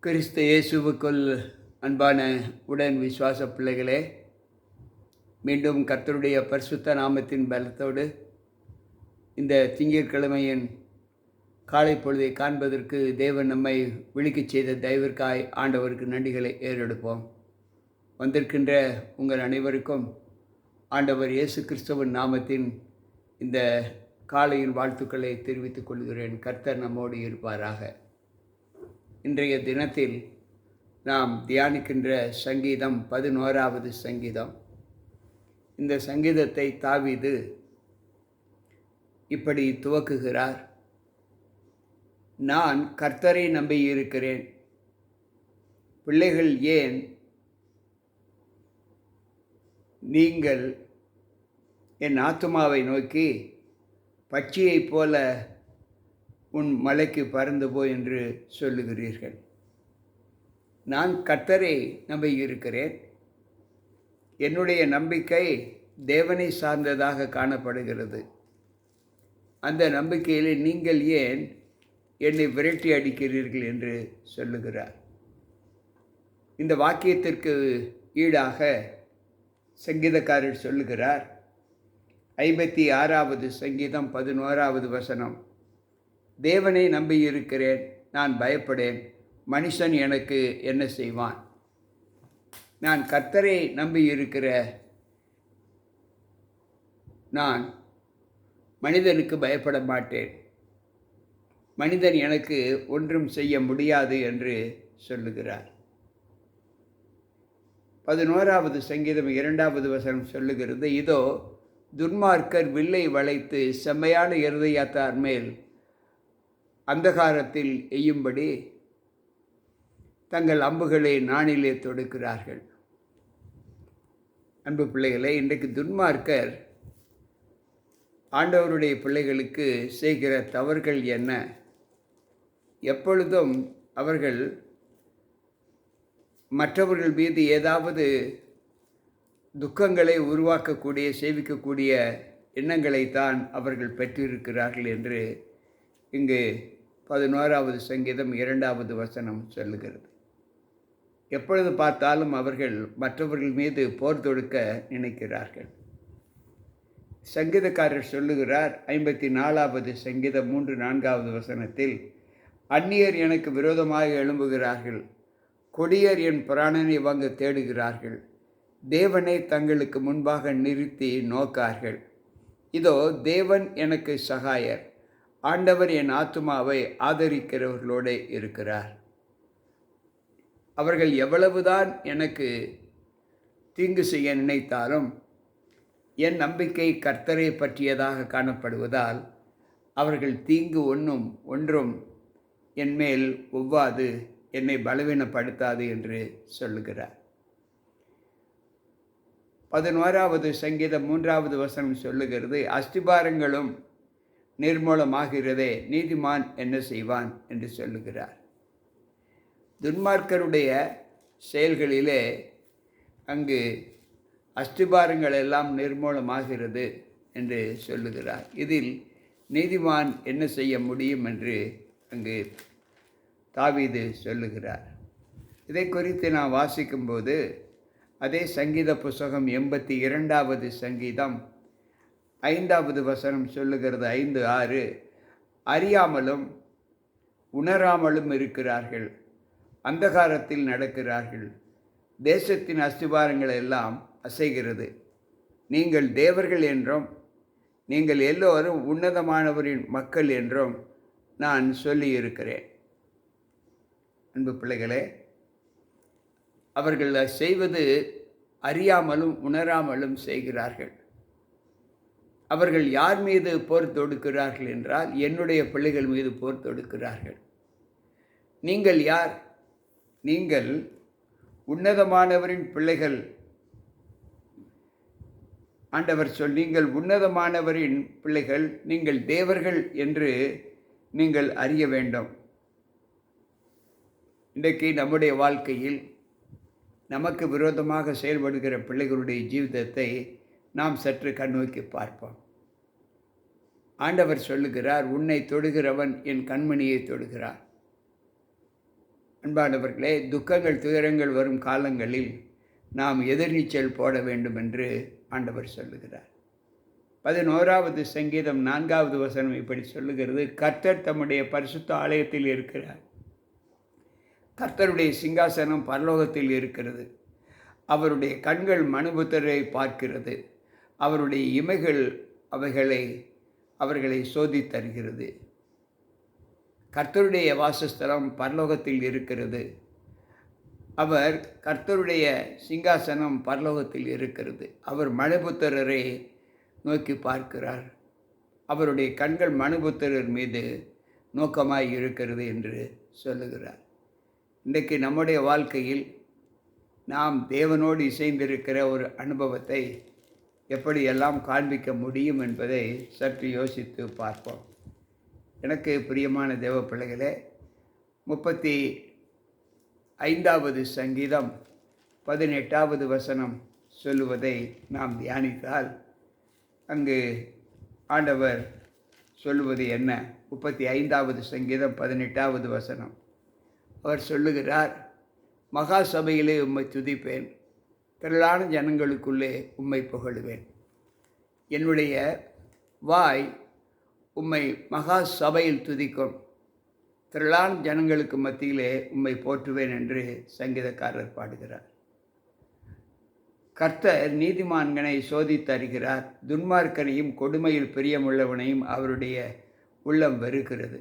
கிறிஸ்து இயேசுவுக்குள் அன்பான உடன் விசுவாச பிள்ளைகளே, மீண்டும் கர்த்தருடைய பரிசுத்த நாமத்தின் பலத்தோடு இந்த திங்கட்கிழமையின் காலை பொழுதை காண்பதற்கு தேவன் நம்மை விழிக்கச் செய்த தயவிற்காய் ஆண்டவருக்கு நன்றிகளை ஏறெடுப்போம். வந்திருக்கின்ற உங்கள் அனைவருக்கும் ஆண்டவர் இயேசு கிறிஸ்துவின் நாமத்தின் இந்த காலையின் வாழ்த்துக்களை தெரிவித்துக் கொள்கிறேன். கர்த்தர் நம்மோடு இருப்பாராக. இன்றைய தினத்தில் நாம் தியானிக்கின்ற சங்கீதம் 11வது சங்கீதம். இந்த சங்கீதத்தை தாவீது இப்படி துவக்குகிறார்: நான் கர்த்தரை நம்பியிருக்கிறேன். பிள்ளைகள் ஏன் நீங்கள் என் ஆத்துமாவை நோக்கி பட்சியைப் போல உன் மலைக்கு பறந்து போ என்று சொல்லுகிறீர்கள்? நான் கர்த்தரை நம்பியிருக்கிறேன். என்னுடைய நம்பிக்கை தேவனை சார்ந்ததாக காணப்படுகிறது. அந்த நம்பிக்கையில் நீங்கள் ஏன் என்னை விரட்டி அடிக்கிறீர்கள் என்று சொல்லுகிறார். இந்த வாக்கியத்திற்கு ஈடாக சங்கீதக்காரர் சொல்லுகிறார், 56வது சங்கீதம் 11வது வசனம்: தேவனை நம்பியிருக்கிறேன், நான் பயப்படேன். மனுஷன் எனக்கு என்ன செய்வான்? நான் கர்த்தரை நம்பியிருக்கிற நான் மனிதனுக்கு பயப்பட மாட்டேன். மனிதன் எனக்கு ஒன்றும் செய்ய முடியாது என்று சொல்லுகிறார். 11வது சங்கீதம் 2வது வசனம் சொல்லுகிறது: இதோ துன்மார்க்கர் வில்லை வளைத்து செம்மையான இருதயத்தார் மேல் அந்தகாரத்தில் எய்யும்படி தங்கள் அம்புகளை நாணிலே தொடுக்கிறார்கள். அன்பு பிள்ளைகளே, இன்றைக்கு துன்மார்க்கர் ஆண்டவருடைய பிள்ளைகளுக்கு செய்கிற தவறுகள் என்ன? எப்பொழுதும் அவர்கள் மற்றவர்கள் மீது ஏதாவது துக்கங்களை உருவாக்கக்கூடிய செய்விக்கக்கூடிய எண்ணங்களைத்தான் அவர்கள் பெற்றிருக்கிறார்கள் என்று இங்கு 11வது சங்கீதம் 2வது வசனம் சொல்லுகிறது. எப்பொழுது பார்த்தாலும் அவர்கள் மற்றவர்கள் மீது போர் தொடுக்க நினைக்கிறார்கள். சங்கீதக்காரர் சொல்லுகிறார் 54வது சங்கீதம் 3-4வது வசனத்தில்: அந்நியர் எனக்கு விரோதமாக எழும்புகிறார்கள், கொடியர் என் பிராணனை வாங்க தேடுகிறார்கள், தேவனை தங்களுக்கு முன்பாக நிறுத்தி நோக்கார்கள். இதோ தேவன் எனக்கு சகாயர், ஆண்டவர் என் ஆத்துமாவை ஆதரிக்கிறவர்களோடு இருக்கிறார். அவர்கள் எவ்வளவுதான் எனக்கு தீங்கு செய்ய நினைத்தாலும் என் நம்பிக்கை கர்த்தரை பற்றியதாக காணப்படுவதால் அவர்கள் தீங்கு ஒன்றும் என் மேல் ஒவ்வாது, என்னை பலவீனப்படுத்தாது என்று சொல்லுகிறார். 11வது சங்கீதம் 3வது வசனம் சொல்லுகிறது: அஸ்திபாரங்களும் நிர்மூலமாகிறதே, நீதிமான் என்ன செய்வான் என்று சொல்லுகிறார். துன்மார்க்கருடைய செயல்களிலே அங்கு அஸ்திபாரங்கள் எல்லாம் நிர்மூலமாகிறது என்று சொல்லுகிறார். இதில் நீதிமான் என்ன செய்ய முடியும் என்று அங்கு தாவீது சொல்லுகிறார். இதை குறித்து நான் வாசிக்கும்போது அதே சங்கீத புஸ்தகம் 82வது சங்கீதம் 5வது வசனம் சொல்லுகிறது, 5-6: அறியாமலும் உணராமலும் இருக்கிறார்கள், அந்தகாரத்தில் நடக்கிறார்கள், தேசத்தின் அஸ்திபாரங்கள் எல்லாம் அசைகிறது. நீங்கள் தேவர்கள் என்றும் நீங்கள் எல்லோரும் உன்னதமானவரின் மக்கள் என்றும் நான் சொல்லியிருக்கிறேன். அன்பு பிள்ளைகளே, அவர்கள் செய்வது அறியாமலும் உணராமலும் செய்கிறார்கள். அவர்கள் யார் மீது போர் தொடுக்கிறார்கள் என்றால் என்னுடைய பிள்ளைகள் மீது போர் தொடுக்கிறார்கள். நீங்கள் யார்? நீங்கள் உன்னதமானவரின் பிள்ளைகள். ஆண்டவர் நீங்கள் உன்னதமானவரின் பிள்ளைகள், நீங்கள் தேவர்கள் என்று நீங்கள் அறிய வேண்டும். இன்றைக்கு நம்முடைய வாழ்க்கையில் நமக்கு விரோதமாக செயல்படுகிற பிள்ளைகளுடைய ஜீவிதத்தை நாம் சற்று கண்ணோக்கி பார்ப்போம். ஆண்டவர் சொல்லுகிறார், உன்னை தொடுகிறவன் என் கண்மணியை தொடுகிறார். அன்பானவர்களே, துக்கங்கள் துயரங்கள் வரும் காலங்களில் நாம் எதிர்நீச்சல் போட வேண்டும் என்று ஆண்டவர் சொல்லுகிறார். 11வது சங்கீதம் 4வது வசனம் இப்படி சொல்லுகிறது: கர்த்தர் தம்முடைய பரிசுத்த ஆலயத்தில் இருக்கிறார். கர்த்தருடைய சிங்காசனம் பரலோகத்தில் இருக்கிறது. அவருடைய கண்கள் மனுபுத்திரரை பார்க்கிறது. அவருடைய இமைகள் அவர்களை சோதித்தருகிறது. கர்த்தருடைய வாசஸ்தலம் பரலோகத்தில் இருக்கிறது. கர்த்தருடைய சிங்காசனம் பரலோகத்தில் இருக்கிறது. அவர் மனுபுத்திரரை நோக்கி பார்க்கிறார். அவருடைய கண்கள் மனுபுத்திரர் மீது நோக்கமாய் இருக்கிறது என்று சொல்லுகிறார். இன்றைக்கு நம்முடைய வாழ்க்கையில் நாம் தேவனோடு இசைந்திருக்கிற ஒரு அனுபவத்தை எப்படியெல்லாம் காண்பிக்க முடியும் என்பதை சற்று யோசித்து பார்ப்போம். எனக்கு பிரியமான தேவ பிள்ளைகளே, 35வது சங்கீதம் 18வது வசனம் சொல்லுவதை நாம் தியானித்தால் அங்கு ஆண்டவர் சொல்லுவது என்ன? 35வது சங்கீதம் 18வது வசனம். அவர் சொல்லுகிறார்: மகா சபையிலே உம்மை துதிப்பேன், திரளான ஜனங்களுக்குள்ளே உம்மை புகழுவேன். என்னுடைய வாய் உம்மை மகா சபையில் துதிக்கும், திரளான ஜனங்களுக்கு மத்தியிலே உம்மை போற்றுவேன் என்று சங்கீதக்காரர் பாடுகிறார். கர்த்தர் நீதிமான்களை சோதித்தருகிறார். துன்மார்க்கனையும் கொடுமையில் பிரியமுள்ளவனையும் அவருடைய உள்ளம் வெறுக்கிறது.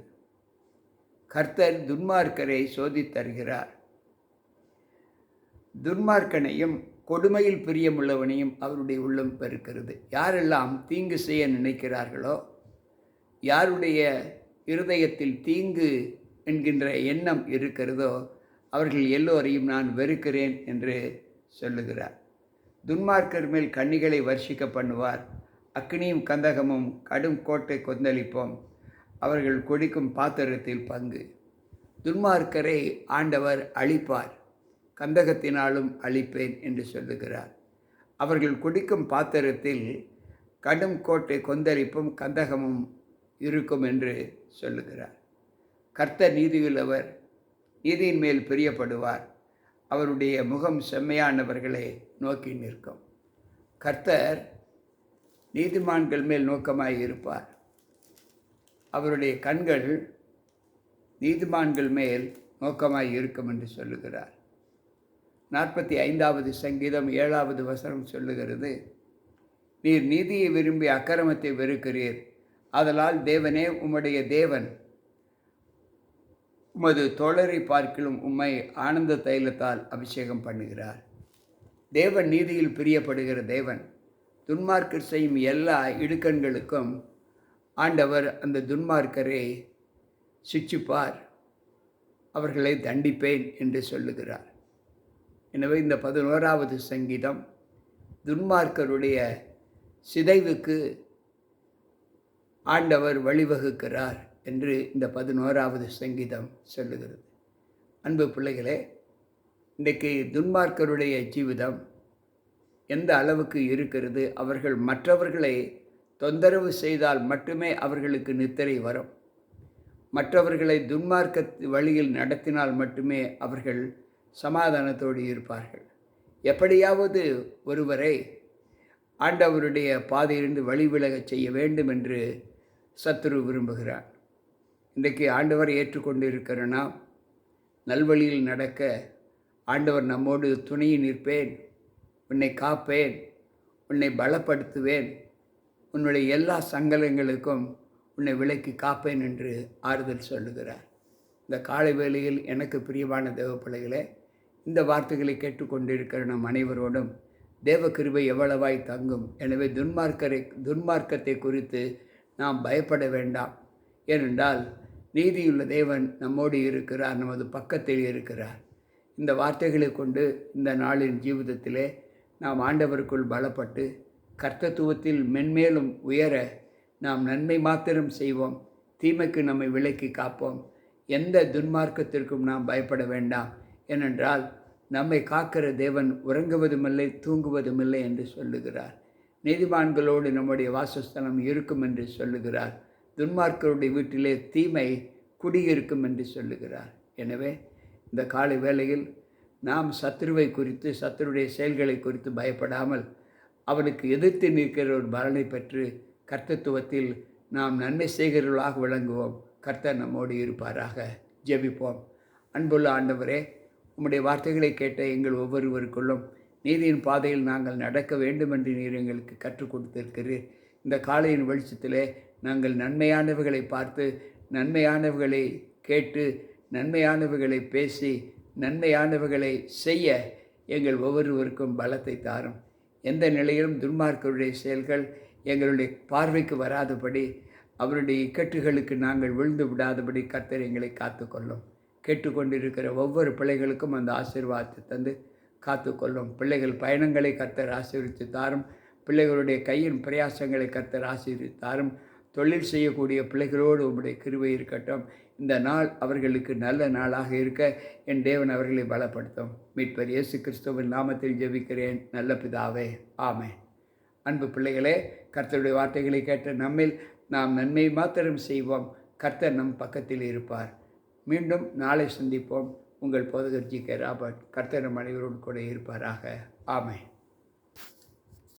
கர்த்தர் துன்மார்க்கரை சோதித்தருகிறார். துன்மார்க்கனையும் கொடுமையில் பிரியமுள்ளவனையும் அவருடைய உள்ளம் வெறுக்கிறது. யாரெல்லாம் தீங்கு செய்ய நினைக்கிறார்களோ, யாருடைய இருதயத்தில் தீங்கு என்கின்ற எண்ணம் இருக்கிறதோ, அவர்கள் எல்லோரையும் நான் வெறுக்கிறேன் என்று சொல்லுகிறார். துன்மார்க்கர் மேல் கண்ணிகளை வர்ஷிக்க பண்ணுவார். அக்னியும் கந்தகமும் கடும் கோட்டை கொந்தளிப்போம். அவர்கள் குடிக்கும் பாத்திரத்தில் பங்கு. துன்மார்க்கரை ஆண்டவர் அழிப்பார், கந்தகத்தினாலும் அழிப்பேன் என்று சொல்லுகிறார். அவர்கள் குடிக்கும் பாத்திரத்தில் கடும் கோட்டை கொந்தளிப்பும் கந்தகமும் இருக்கும் என்று சொல்லுகிறார். கர்த்தர் நீதியுள்ளவர், நீதியின் மேல் பிரியப்படுவார். அவருடைய முகம் செம்மையானவர்களை நோக்கி நிற்கும். கர்த்தர் நீதிமான்கள் மேல் நோக்கமாய் இருப்பார். அவருடைய கண்கள் நீதிமான்கள் மேல் நோக்கமாய் இருக்கும் என்று சொல்லுகிறார். 45வது சங்கீதம் 7வது வசனம் சொல்லுகிறது: நீர் நீதியை விரும்பி அக்கிரமத்தை வெறுக்கிறீர். ஆதலால் தேவனே, உம்முடைய தேவன் உமது தோழரை பார்க்கிலும் உம்மை ஆனந்த தைலத்தால் அபிஷேகம் பண்ணுகிறார். தேவன் நீதியில் பிரியப்படுகிற தேவன். துன்மார்க்கர் செய்யும் எல்லா இடுக்கண்களுக்கும் ஆண்டவர் அந்த துன்மார்க்கரை சிட்சிப்பார், அவர்களை தண்டிப்பேன் என்று சொல்லுகிறார். எனவே இந்த 11வது சங்கீதம் துன்மார்க்கருடைய சிதைவுக்கு ஆண்டவர் வழிவகுக்கிறார் என்று இந்த 11வது சங்கீதம் சொல்லுகிறது. அன்பு பிள்ளைகளே, இன்றைக்கு துன்மார்க்கருடைய ஜீவிதம் எந்த அளவுக்கு இருக்கிறது? அவர்கள் மற்றவர்களை தொந்தரவு செய்தால் மட்டுமே அவர்களுக்கு நித்திரை வரும். மற்றவர்களை துன்மார்க்க வழியில் நடத்தினால் மட்டுமே அவர்கள் சமாதானத்தோடு இருப்பார்கள். எப்படியாவது ஒருவரை ஆண்டவருடைய பாதையிலிருந்து வழிவிலகச் செய்ய வேண்டும் என்று சத்துரு விரும்புகிறார். இன்றைக்கு ஆண்டவர் ஏற்றுக்கொண்டு இருக்கிற நாம் நல்வழியில் நடக்க ஆண்டவர் நம்மோடு துணையை நிற்பேன், உன்னை காப்பேன், உன்னை பலப்படுத்துவேன், உன்னுடைய எல்லா சங்கடங்களுக்கும் உன்னை விலக்கி காப்பேன் என்று ஆறுதல் சொல்லுகிறார். இந்த காலை வேளையில் எனக்கு பிரியமான தேவ பிள்ளைகளே, இந்த வார்த்தைகளை கேட்டுக்கொண்டிருக்கிற நம் அனைவரோடும் தேவ கிருபை எவ்வளவாய் தங்கும். எனவே துன்மார்க்கத்தை குறித்து நாம் பயப்பட வேண்டாம். ஏனென்றால் நீதியுள்ள தேவன் நம்மோடு இருக்கிறார், நமது பக்கத்தில் இருக்கிறார். இந்த வார்த்தைகளை கொண்டு இந்த நாளின் ஜீவிதத்திலே நாம் ஆண்டவருக்குள் பலப்பட்டு கர்த்தத்துவத்தில் மென்மேலும் உயர நாம் நன்மை மாத்திரம் செய்வோம். தீமைக்கு நம்மை விலக்கி காப்போம். எந்த துன்மார்க்கத்திற்கும் நாம் பயப்பட வேண்டாம். ஏனென்றால் நம்மை காக்கிற தேவன் உறங்குவதுமில்லை, தூங்குவதுமில்லை என்று சொல்லுகிறார். நீதிமான்களோடு நம்முடைய வாசஸ்தலம் இருக்கும் என்று சொல்லுகிறார். துன்மார்க்கருடைய வீட்டிலே தீமை குடியிருக்கும் என்று சொல்லுகிறார். எனவே இந்த காலை வேளையில் நாம் சத்துருவை குறித்து, சத்துருடைய செயல்களை குறித்து பயப்படாமல் அவனுக்கு எதிர்த்து நிற்கிற ஒரு பலனை பெற்று கர்த்தத்துவத்தில் நாம் நன்மை செய்கிறவர்களாக விளங்குவோம். கர்த்தர் நம்மோடு இருப்பாராக. ஜெபிப்போம். அன்புள்ள ஆண்டவரே, உம்முடைய வார்த்தைகளை கேட்ட எங்கள் ஒவ்வொருவருக்குள்ளும் நீதியின் பாதையில் நாங்கள் நடக்க வேண்டும் என்று நீர் எங்களுக்கு கற்றுக் கொடுத்திருக்கிறீர். இந்த காலையின் வெளிச்சத்திலே நாங்கள் நன்மையானவைகளை பார்த்து, நன்மையானவைகளை கேட்டு, நன்மையானவைகளை பேசி, நன்மையானவைகளை செய்ய எங்கள் ஒவ்வொருவருக்கும் பலத்தை தாரும். எந்த நிலையிலும் துன்மார்க்கருடைய செயல்கள் எங்களுடைய பார்வைக்கு வராதபடி, அவருடைய இக்கட்டுகளுக்கு நாங்கள் விழுந்து விடாதபடி கர்த்தர் எங்களை காத்துக்கொள்ளும். கேட்டுக்கொண்டிருக்கிற ஒவ்வொரு பிள்ளைகளுக்கும் அந்த ஆசீர்வாதத்தை தந்து காத்துக்கொள்ளும். பிள்ளைகள் பயணங்களை கர்த்தர் ஆசீர்வதித்து தாரும். பிள்ளைகளுடைய கையின் பிரயாசங்களை கர்த்தர் ஆசீர்வதித்து தாரும். தொழில் செய்யக்கூடிய பிள்ளைகளோடு உம்முடைய கிருபை இருக்கட்டும். இந்த நாள் அவர்களுக்கு நல்ல நாளாக இருக்க என் தேவன் அவர்களை பலப்படுத்தும். மீட்பர் இயேசு கிறிஸ்துவின் நாமத்தில் ஜெபிக்கிறேன் நல்ல பிதாவே, ஆமென். அன்பு பிள்ளைகளே, கர்த்தருடைய வார்த்தைகளை கேட்ட நம்மில் நாம் நன்மை மாத்திரம் செய்வோம். கர்த்தர் நம் பக்கத்தில் இருப்பார். மீண்டும் நாளை சந்திப்போம். உங்கள் போதகர் ஜி.கே. ராபர்ட். கர்த்தர் நம் அனைவரோடு கூட இருப்பாராக. ஆமென்.